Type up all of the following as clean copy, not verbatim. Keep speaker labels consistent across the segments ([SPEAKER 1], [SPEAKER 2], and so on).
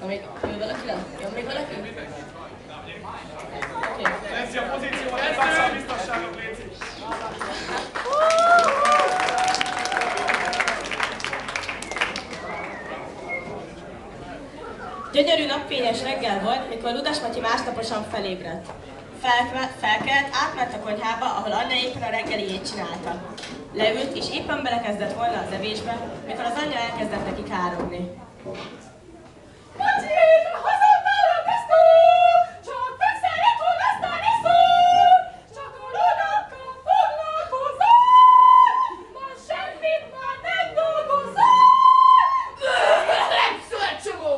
[SPEAKER 1] Na még jön valaki le? Jön még valaki?
[SPEAKER 2] Leszi a pozícióban, ez a biztonságot, léci!
[SPEAKER 1] Gyönyörű napfényes reggel volt, mikor Ludas Matyi másnaposan felébredt. Felkelt, átment a konyhába, ahol anyja éppen a reggeliét csinálta. Leült, és éppen belekezdett volna az evésbe, mikor az anyja elkezdett neki károgni.
[SPEAKER 3] Matyi, hazudtál a tesztó! Csak fekszeljet, hogy aztán iszol! Csak a ludakkal foglalkozol! Már semmit már nem dolgozol! Születcsogó!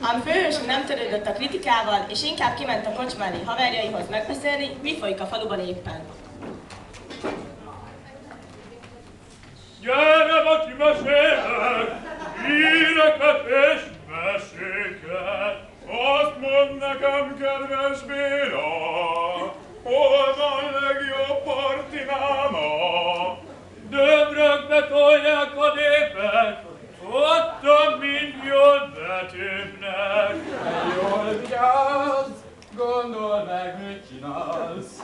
[SPEAKER 1] Ám főhősünk nem törődött a kritikával, és inkább kiment a kocsma elé haverjaihoz megbeszélni, mi folyik a faluban éppen.
[SPEAKER 2] Gyere, Matyi, mesélek! Híreket és meséket! Azt mondd nekem, kedves Béla! Hol van legjobb partimáma? Döbrökbe tolják a népet, ott mind jól betépnek.
[SPEAKER 4] Jól vigyázz, gondold meg, mit csinálsz,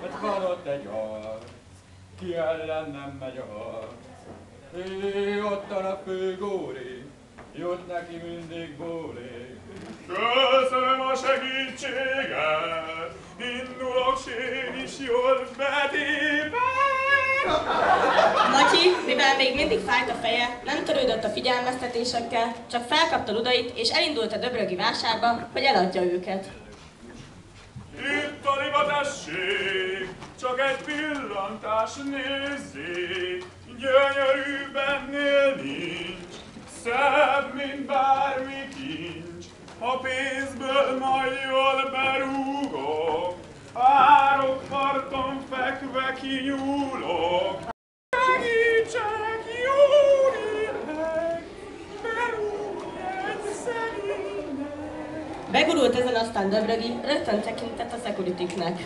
[SPEAKER 4] mert van ott egy arc, ki ellen nem megy a harc. Ottan a fő góri, jut neki mindig bóli.
[SPEAKER 2] Köszönöm a segítséget, indulok s én is jól betépek.
[SPEAKER 1] Matyi, mivel még mindig fájt a feje, nem törődött a figyelmeztetésekkel, csak felkapta ludait és elindult a döbrögi vásárba, hogy eladja őket.
[SPEAKER 2] Itt a liba, tessék, csak egy pillantás nézzék, gyönyörű bennél nincs, szebb, mint bármi kincs. A pénzből majd jól berúgok, árok parton fekve kinyúlok. Segítsek, jó lélek, berúgj egy szegénynek.
[SPEAKER 1] Begurult ezen aztán Döbrögi, rögtön tekintett a securitiknek.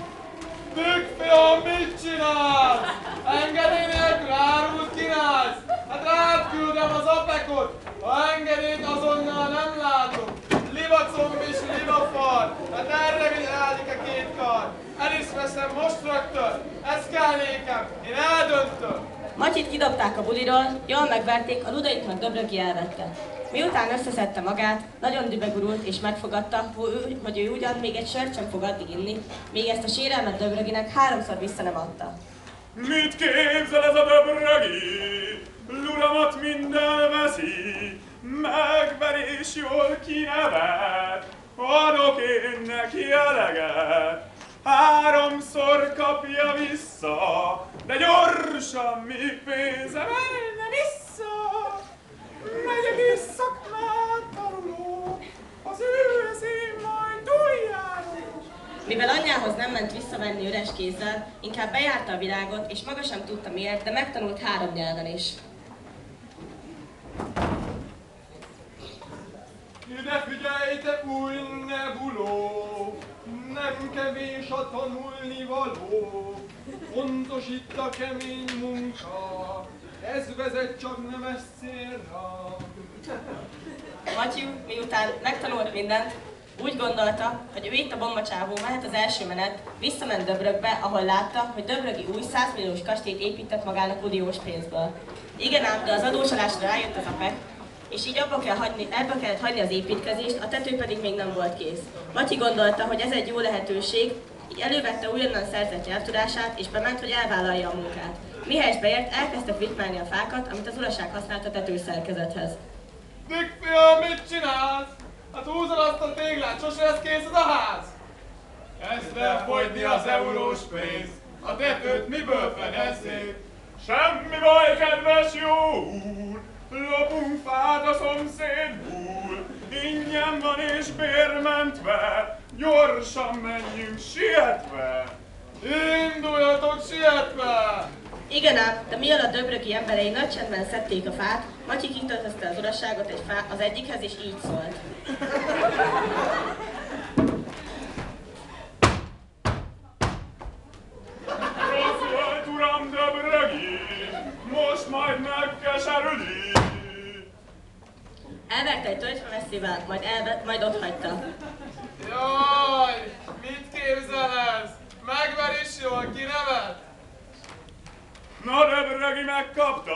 [SPEAKER 4] Tükfiam, mit csinálsz? Engedély nélkül árult kínálsz? Hát rád küldöm az apekot, ha engedélyt azonnal nem látok. Libacomb és libafar, hát erre vigyázik a két kar. El is veszem most rögtön, ez kell nékem, én eldöntöm.
[SPEAKER 1] Matyit kidobták a buliról, jól megverték, a ludait meg Döbrögi elvette. Miután összeszedte magát, nagyon dübegurult és megfogadta, hogy ő ugyan még egy sört sem fog addig inni, még ezt a sérelmet Döbröginek 3-szor vissza nem adta.
[SPEAKER 2] Mit képzel ez a Döbrögi? Ludamat mind elveszi, megverés jól kinevet, adok én neki eleget. 3-szor kapja vissza, de gyorsan, míg pénzem elne vissza. Megy egész szakmát tanuló, az ő eszén majd túljáró.
[SPEAKER 1] Mivel anyjához nem ment visszavenni üres kézzel, inkább bejárta a világot, és maga sem tudta miért, de megtanult 3 nyelven is.
[SPEAKER 4] Ide figyelj, te új nebuló, nem kevés a tanulnivaló, fontos itt a kemény munka, ez vezet csak nemes célra.
[SPEAKER 1] Matthew, miután megtanult mindent, úgy gondolta, hogy ő itt a bombacsávó mehet az első menet, visszament Döbrögbe, ahol látta, hogy Döbrögi új 100 milliós kastélyt épített magának uniós pénzből. Igen ám, de az adócsalásra rájött az apek, és így abba kellett hagyni az építkezést, a tető pedig még nem volt kész. Matyi gondolta, hogy ez egy jó lehetőség, így elővette újonnan szerzett nyelvtudását, és bement, hogy elvállalja a munkát. Mihelyest beért, elkezdte flippálni a fákat, amit az uraság használt a tetőszerkezethez.
[SPEAKER 4] Dickfiam, mit csinálsz? Hát húzod azt a téglát, sose lesz kész az a ház! Kezd el fogyni az eurós pénz, a tetőt miből fedezzék?
[SPEAKER 2] Semmi baj, kedves jó úr, lopunk fát a szomszédból, ingyen van és bérmentve, gyorsan menjünk sietve.
[SPEAKER 4] Induljatok sietve!
[SPEAKER 1] Igen ám, de mielőtt Döbrögi emberei nagy csendben szedték a fát, Matyi kitöltözte az uraságot az egyikhez, és így szólt.
[SPEAKER 2] Profélt uram Döbrögi, most majd megkeserüli.
[SPEAKER 1] Elverte egy tölgyfa messzivel, majd otthagyta.
[SPEAKER 4] Jaj, mit képzelsz? Megverés jól kinevet?
[SPEAKER 2] Na Döbrögi megkapta,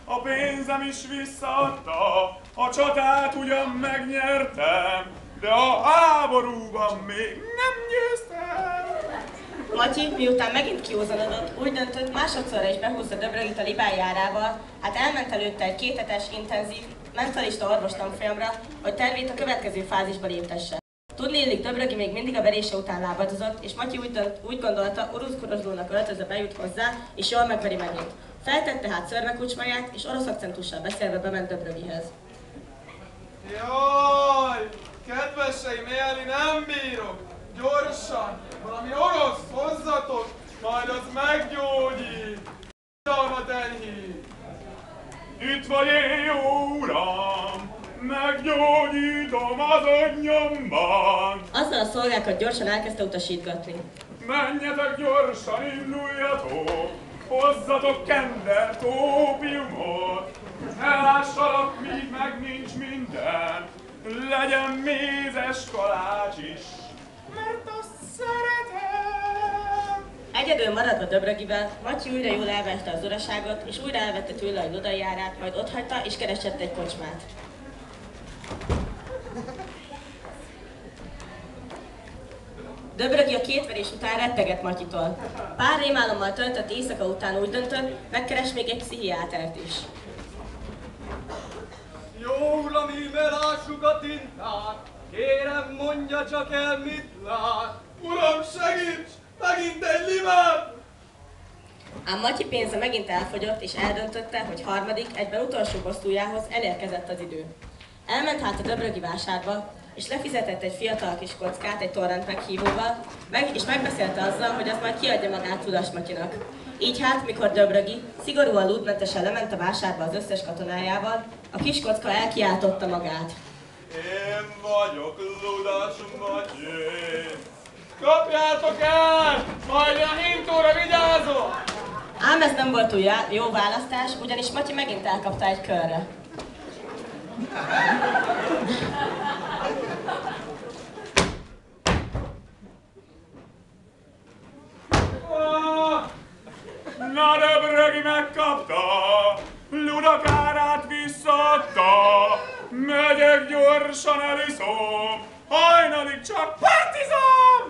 [SPEAKER 2] a pénzem is visszaadta, a csatát ugyan megnyertem, de a háborúban még nem győztem.
[SPEAKER 1] Matyi, miután megint kiózanodott, úgy döntött, másodszorra is behúzta Döbrögit a libájárával, hát elment előtte egy 2 hetes intenzív mentalista orvostanfolyamra, hogy tervét a következő fázisba léptesse. Tudniillik, Döbrögi még mindig a verése után lábadozott, és Matyi úgy gondolta, oroszkorozlónak öltözve bejut hozzá, és jól megveri megint. Feltette hát szörmekucsmáját, és orosz akcentussal beszélve bement Döbrögihez.
[SPEAKER 4] Jaj, kedveseim, élni nem bírok. Gyorsan, valami orosz hozzatok, majd az meggyógyít. Dalmat enyhít.
[SPEAKER 2] Itt vagy én, jó uram, meggyógyítom az önnyomban.
[SPEAKER 1] Azzal a szolgákat gyorsan elkezdte utasítgatni.
[SPEAKER 2] Menjetek gyorsan, induljatok, hozzatok kendert, ópiumot, ne lássalak, míg meg nincs minden, legyen mézes kalács is, mert azt szeretem.
[SPEAKER 1] Egyedül maradva Döbrögivel, Matyi újra jól elvette az uraságot, és újra elvette tőle a lodaiárát, majd otthagyta és keresett egy kocsmát. Döbrögi a 2 verés után rettegett Matyitól. Pár rémálommal töltött éjszaka után úgy döntött, megkeres még egy pszichiátert is.
[SPEAKER 5] Jó uram, íme lássuk a tintát, kérem mondja csak el, mit lát.
[SPEAKER 4] Uram, segíts! Megint egy limát!
[SPEAKER 1] Ám Matyi pénze megint elfogyott, és eldöntötte, hogy harmadik, egyben utolsó bosszújához elérkezett az idő. Elment hát a Döbrögi vásárba, és lefizetett egy fiatal kis kockát egy torrent meghívóval, és megbeszélte azzal, hogy az majd kiadja magát Tudas Matyinak. Így hát, mikor Döbrögi szigorúan lúdmentesen lement a vásárba az összes katonájával, a kis kocka elkiáltotta magát.
[SPEAKER 4] Én vagyok Ludas Matyi. Kapjátok el! Majd a hintóra vigyázok!
[SPEAKER 1] Ám ez nem volt túl jó választás, ugyanis Matyi megint elkapta egy körre.
[SPEAKER 2] Na Döbrögi megkapta, ludakárát visszaadta, megyek gyorsan eliszom, hajnalig csak partizom!